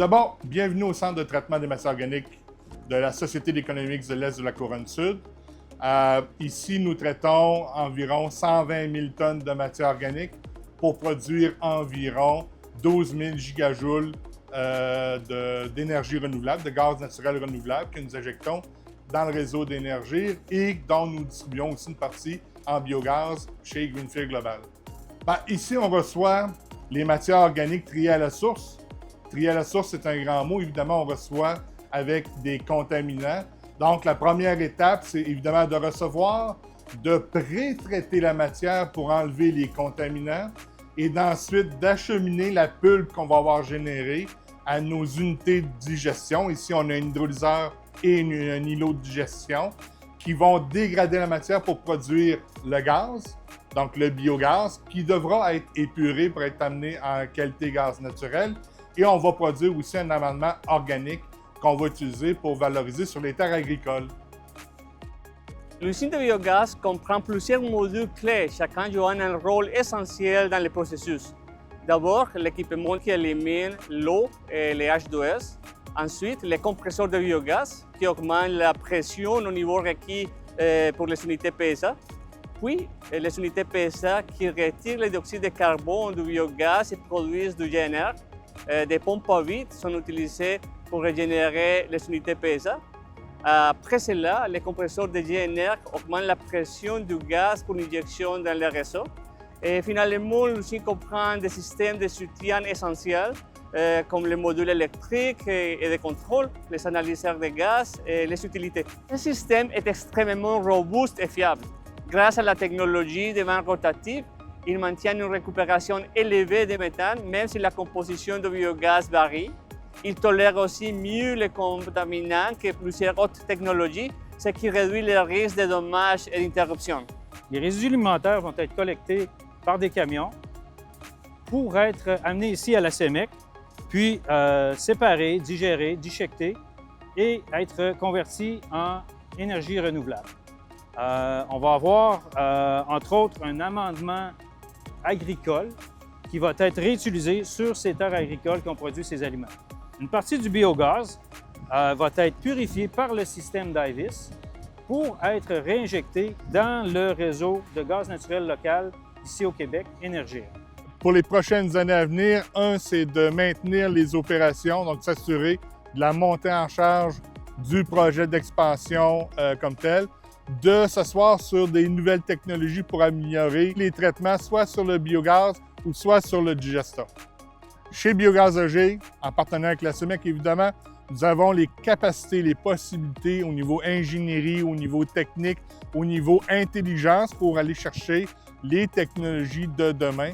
d'abord, bienvenue au Centre de traitement des matières organiques de la Société d'économie de l'Est de la Couronne-Sud. Ici, nous traitons environ 120 000 tonnes de matière organique pour produire environ 12 000 gigajoules d'énergie renouvelable, de gaz naturel renouvelable que nous injectons dans le réseau d'énergie et dont nous distribuons aussi une partie en biogaz chez Greenfield Global. Ici, on reçoit les matières organiques triées à la source. Triées à la source, c'est un grand mot. Évidemment, on reçoit avec des contaminants. Donc, la première étape, c'est évidemment de recevoir, de pré-traiter la matière pour enlever les contaminants et d'ensuite d'acheminer la pulpe qu'on va avoir générée à nos unités de digestion. Ici, on a un hydrolyseur et un îlot de digestion qui vont dégrader la matière pour produire le gaz, donc le biogaz, qui devra être épuré pour être amené en qualité gaz naturel. Et on va produire aussi un amendement organique qu'on va utiliser pour valoriser sur les terres agricoles. L'usine de biogaz comprend plusieurs modules clés, chacun jouant un rôle essentiel dans le processus. D'abord, l'équipement qui élimine l'eau et les H2S. Ensuite, les compresseurs de biogaz qui augmentent la pression au niveau requis pour les unités PSA. Puis, les unités PSA qui retirent le dioxyde de carbone du biogaz et produisent du GNR. Des pompes à vide sont utilisées pour régénérer les unités PSA. Après cela, les compresseurs de GNR augmentent la pression du gaz pour l'injection dans le réseau. Et finalement, l'usine comprend des systèmes de soutien essentiels comme les modules électriques et de contrôle, les analyseurs de gaz et les utilités. Ce système est extrêmement robuste et fiable. Grâce à la technologie de vent rotatif, il maintient une récupération élevée de méthane, même si la composition de biogaz varie. Il tolère aussi mieux les contaminants que plusieurs autres technologies, ce qui réduit le risque de dommages et d'interruptions. Les résidus alimentaires vont être collectés par des camions pour être amenés ici à la CEMEC, puis séparés, digérés, déchiquetés et être convertis en énergie renouvelable. On va avoir, entre autres, un amendement agricole qui va être réutilisé sur ces terres agricoles qui ont produit ces aliments. Une partie du biogaz va être purifiée par le système d'IVIS pour être réinjectée dans le réseau de gaz naturel local ici au Québec, Énergir. Pour les prochaines années à venir, c'est de maintenir les opérations, donc s'assurer de la montée en charge du projet d'expansion comme tel, de s'asseoir sur des nouvelles technologies pour améliorer les traitements, soit sur le biogaz ou soit sur le digestat. Chez Biogaz EG, en partenariat avec la CEMEC, évidemment, nous avons les capacités, les possibilités au niveau ingénierie, au niveau technique, au niveau intelligence pour aller chercher les technologies de demain.